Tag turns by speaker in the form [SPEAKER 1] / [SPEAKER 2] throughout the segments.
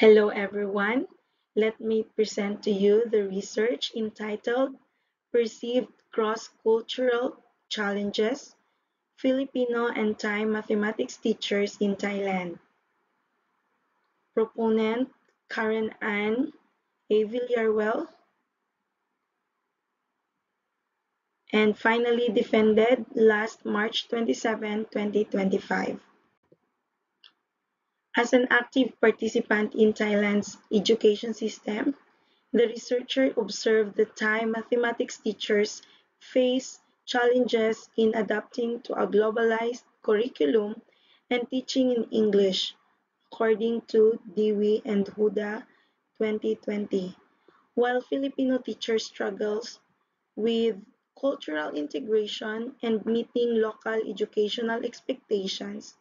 [SPEAKER 1] Hello everyone. Let me present to you the research entitled Perceived Cross-Cultural Challenges, Filipino and Thai Mathematics Teachers in Thailand. Proponent Karen Ann A. Villarreal, and finally defended last March 27, 2025. As an active participant in Thailand's education system, the researcher observed that Thai mathematics teachers face challenges in adapting to a globalized curriculum and teaching in English, according to Dewey and Huda 2020, while Filipino teachers struggles with cultural integration and meeting local educational expectations,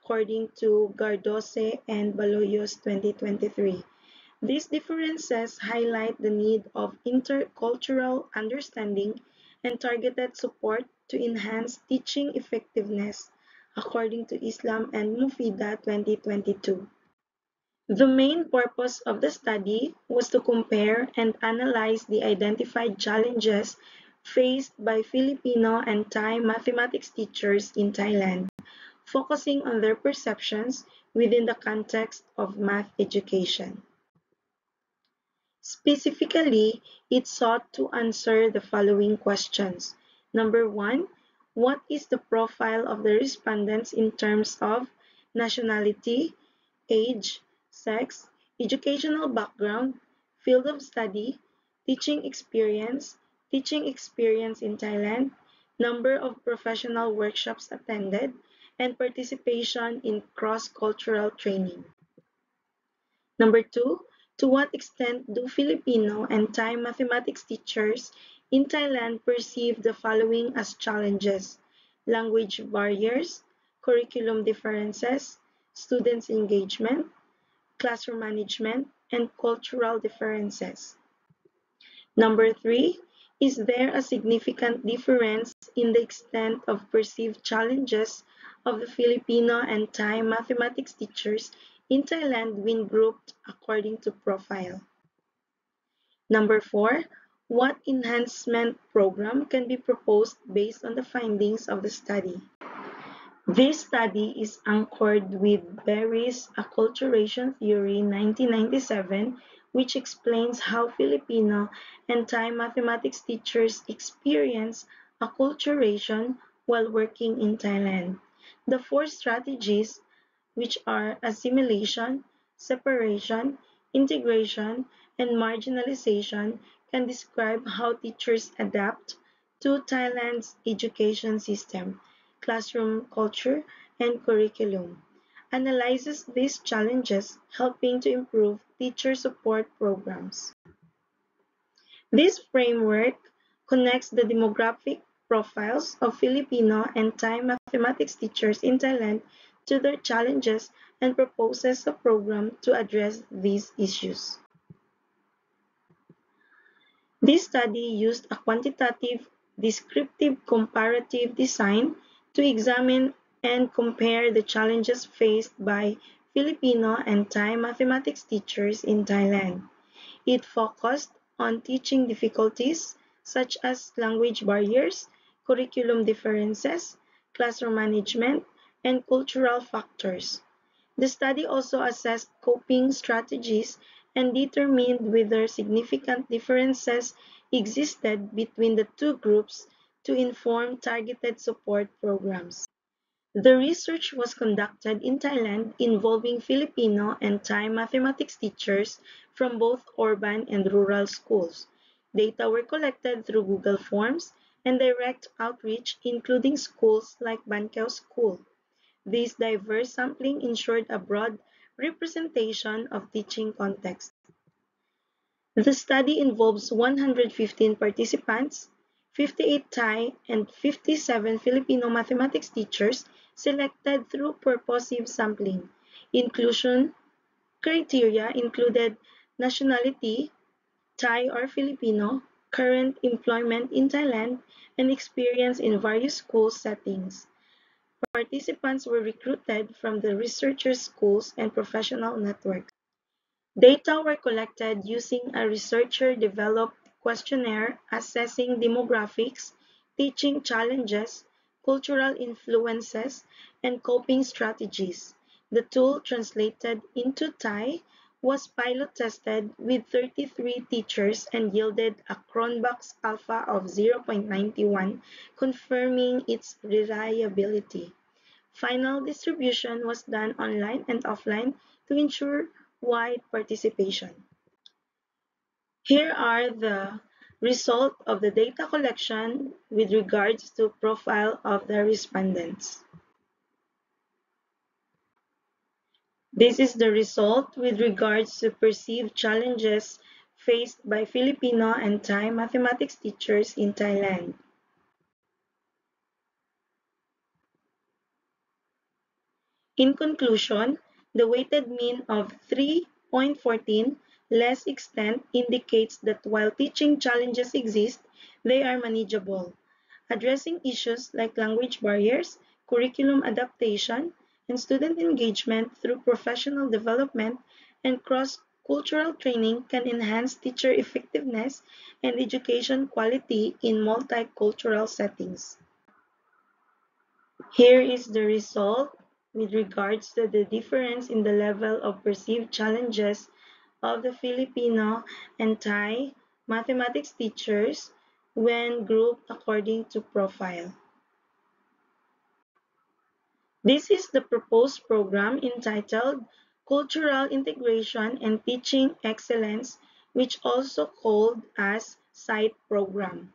[SPEAKER 1] according to Gardose and Baloyos 2023. These differences highlight the need of intercultural understanding and targeted support to enhance teaching effectiveness, according to Islam and Mufida 2022. The main purpose of the study was to compare and analyze the identified challenges faced by Filipino and Thai mathematics teachers in Thailand, focusing on their perceptions within the context of math education. Specifically, it sought to answer the following questions. Number one, what is the profile of the respondents in terms of nationality, age, sex, educational background, field of study, teaching experience in Thailand, number of professional workshops attended, and participation in cross-cultural training. Number two, to what extent do Filipino and Thai mathematics teachers in Thailand perceive the following as challenges: language barriers, curriculum differences, students' engagement, classroom management, and cultural differences? Number three, is there a significant difference in the extent of perceived challenges of the Filipino and Thai mathematics teachers in Thailand when grouped according to profile? Number four, what enhancement program can be proposed based on the findings of the study? This study is anchored with Berry's Acculturation Theory 1997, which explains how Filipino and Thai mathematics teachers experience acculturation while working in Thailand. The four strategies, which are assimilation, separation, integration, and marginalization, can describe how teachers adapt to Thailand's education system, classroom culture, and curriculum, analyzes these challenges, helping to improve teacher support programs. This framework connects the demographic profiles of Filipino and Thai mathematics teachers in Thailand to their challenges and proposes a program to address these issues. This study used a quantitative, descriptive comparative design to examine and compare the challenges faced by Filipino and Thai mathematics teachers in Thailand. It focused on teaching difficulties such as language barriers, curriculum differences, classroom management, and cultural factors. The study also assessed coping strategies and determined whether significant differences existed between the two groups to inform targeted support programs. The research was conducted in Thailand involving Filipino and Thai mathematics teachers from both urban and rural schools. Data were collected through Google Forms and direct outreach, including schools like Bankeo School. This diverse sampling ensured a broad representation of teaching contexts. The study involves 115 participants, 58 Thai and 57 Filipino mathematics teachers selected through purposive sampling. Inclusion criteria included nationality, Thai or Filipino, current employment in Thailand, and experience in various school settings. Participants were recruited from the researchers' schools and professional networks. Data were collected using a researcher-developed questionnaire assessing demographics, teaching challenges, cultural influences, and coping strategies. The tool, translated into Thai, was pilot-tested with 33 teachers and yielded a Cronbach's alpha of 0.91, confirming its reliability. Final distribution was done online and offline to ensure wide participation. Here are the results of the data collection with regards to profile of the respondents. This is the result with regards to perceived challenges faced by Filipino and Thai mathematics teachers in Thailand. In conclusion, the weighted mean of 3.14 less extent indicates that while teaching challenges exist, they are manageable. Addressing issues like language barriers, curriculum adaptation, and student engagement through professional development and cross-cultural training can enhance teacher effectiveness and education quality in multicultural settings. Here is the result with regards to the difference in the level of perceived challenges of the Filipino and Thai mathematics teachers when grouped according to profile. This is the proposed program entitled Cultural Integration and Teaching Excellence, which also called as SITE program.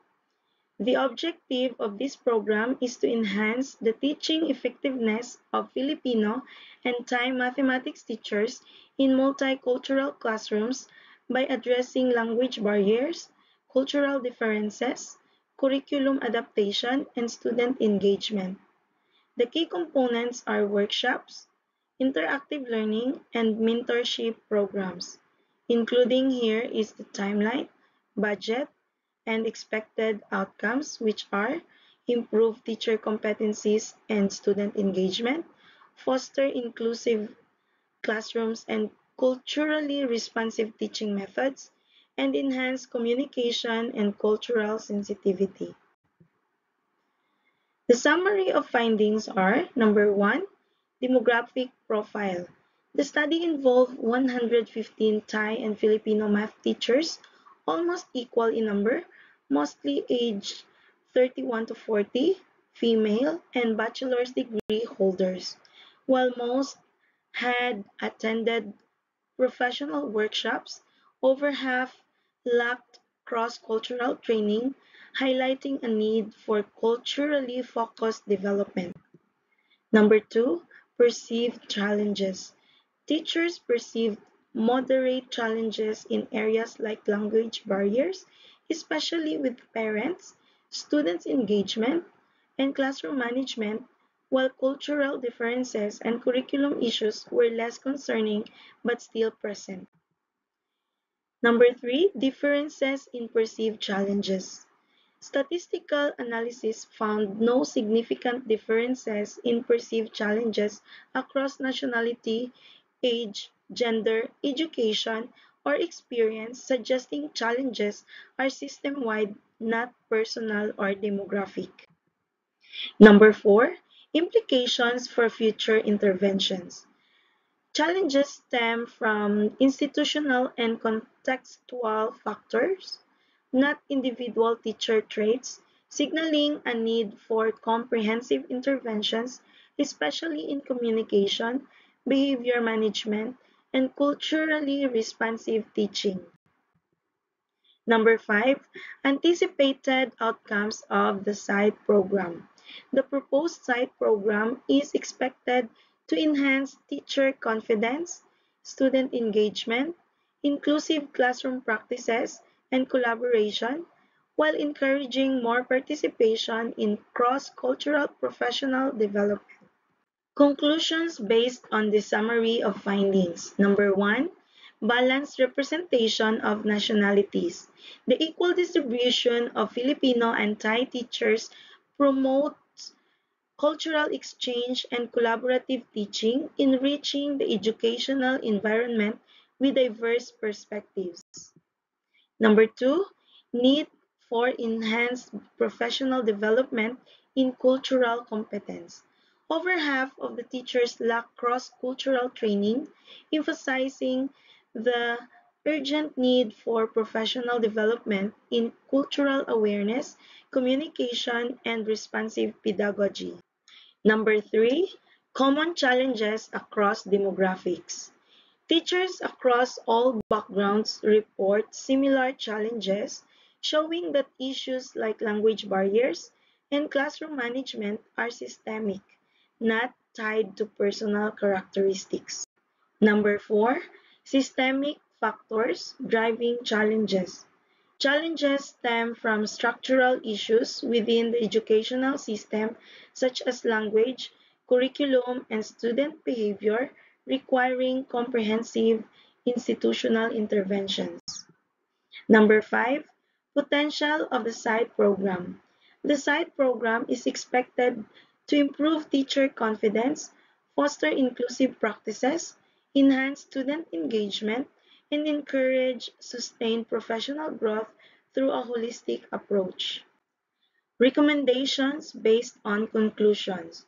[SPEAKER 1] The objective of this program is to enhance the teaching effectiveness of Filipino and Thai mathematics teachers in multicultural classrooms by addressing language barriers, cultural differences, curriculum adaptation, and student engagement. The key components are workshops, interactive learning, and mentorship programs. Including here is the timeline, budget, and expected outcomes, which are improve teacher competencies and student engagement, foster inclusive classrooms and culturally responsive teaching methods, and enhance communication and cultural sensitivity. The summary of findings are: number one, demographic profile. The study involved 115 Thai and Filipino math teachers, almost equal in number, mostly aged 31 to 40, female, and bachelor's degree holders, while most had attended professional workshops. Over half lacked cross-cultural training, highlighting a need for culturally focused development. Number two, perceived challenges. Teachers perceived moderate challenges in areas like language barriers, especially with parents, students' engagement, and classroom management, while cultural differences and curriculum issues were less concerning but still present. Number three, differences in perceived challenges. Statistical analysis found no significant differences in perceived challenges across nationality, age, gender, education, or experience, suggesting challenges are system-wide, not personal or demographic. Number four, implications for future interventions. Challenges stem from institutional and contextual factors, not individual teacher traits, signaling a need for comprehensive interventions, especially in communication, behavior management, and culturally responsive teaching. Number five, anticipated outcomes of the SITE program. The proposed SITE program is expected to enhance teacher confidence, student engagement, inclusive classroom practices, and collaboration, while encouraging more participation in cross-cultural professional development. Conclusions based on the summary of findings. Number one, balanced representation of nationalities. The equal distribution of Filipino and Thai teachers promotes cultural exchange and collaborative teaching, enriching the educational environment with diverse perspectives. Number two, need for enhanced professional development in cultural competence. Over half of the teachers lack cross-cultural training, emphasizing the urgent need for professional development in cultural awareness, communication, and responsive pedagogy. Number three, common challenges across demographics. Teachers across all backgrounds report similar challenges, showing that issues like language barriers and classroom management are systemic, not tied to personal characteristics. Number four, systemic factors driving challenges. Challenges stem from structural issues within the educational system, such as language, curriculum, and student behavior, requiring comprehensive institutional interventions. Number five, potential of the SIDE program. The SIDE program is expected to improve teacher confidence, foster inclusive practices, enhance student engagement, and encourage sustained professional growth through a holistic approach. Recommendations based on conclusions.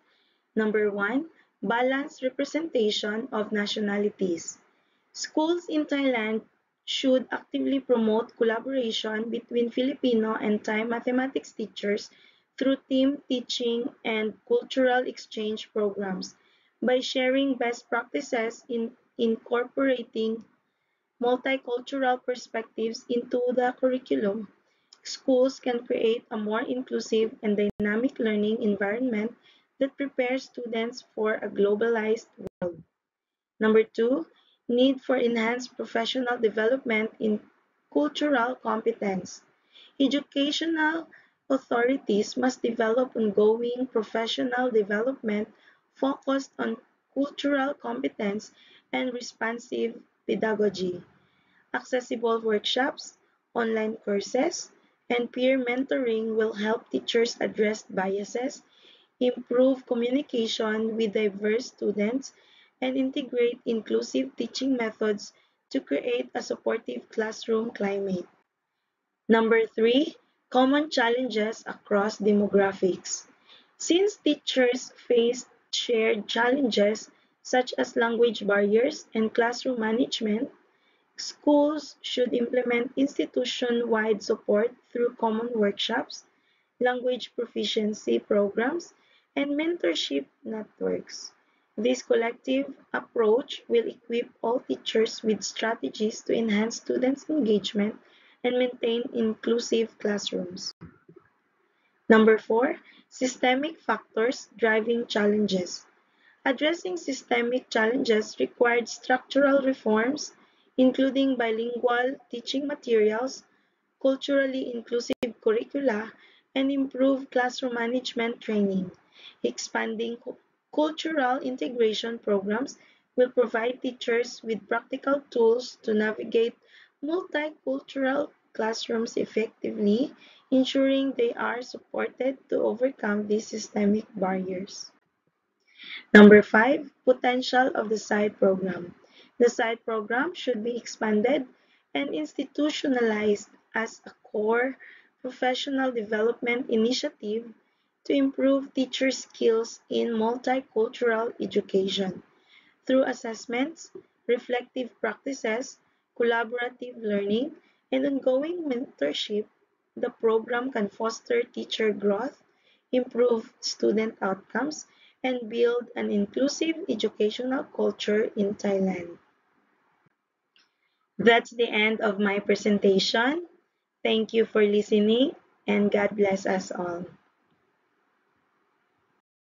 [SPEAKER 1] Number one, balanced representation of nationalities. Schools in Thailand should actively promote collaboration between Filipino and Thai mathematics teachers through team teaching and cultural exchange programs. By sharing best practices in incorporating multicultural perspectives into the curriculum, schools can create a more inclusive and dynamic learning environment that prepares students for a globalized world. Number two, need for enhanced professional development in cultural competence. Educational authorities must develop ongoing professional development focused on cultural competence and responsive pedagogy. Accessible workshops, online courses, and peer mentoring will help teachers address biases, improve communication with diverse students, and integrate inclusive teaching methods to create a supportive classroom climate. Number three, common challenges across demographics. Since teachers face shared challenges such as language barriers and classroom management, schools should implement institution-wide support through common workshops, language proficiency programs, and mentorship networks. This collective approach will equip all teachers with strategies to enhance students' engagement and maintain inclusive classrooms. Number four, systemic factors driving challenges. Addressing systemic challenges required structural reforms, including bilingual teaching materials, culturally inclusive curricula, and improved classroom management training. Expanding cultural integration programs will provide teachers with practical tools to navigate multicultural classrooms effectively, ensuring they are supported to overcome these systemic barriers. Number five, potential of the SIDE program. The SIDE program should be expanded and institutionalized as a core professional development initiative to improve teacher skills in multicultural education. Through assessments, reflective practices, collaborative learning, and ongoing mentorship, the program can foster teacher growth, improve student outcomes, and build an inclusive educational culture in Thailand. That's the end of my presentation. Thank you for listening, and God bless us all.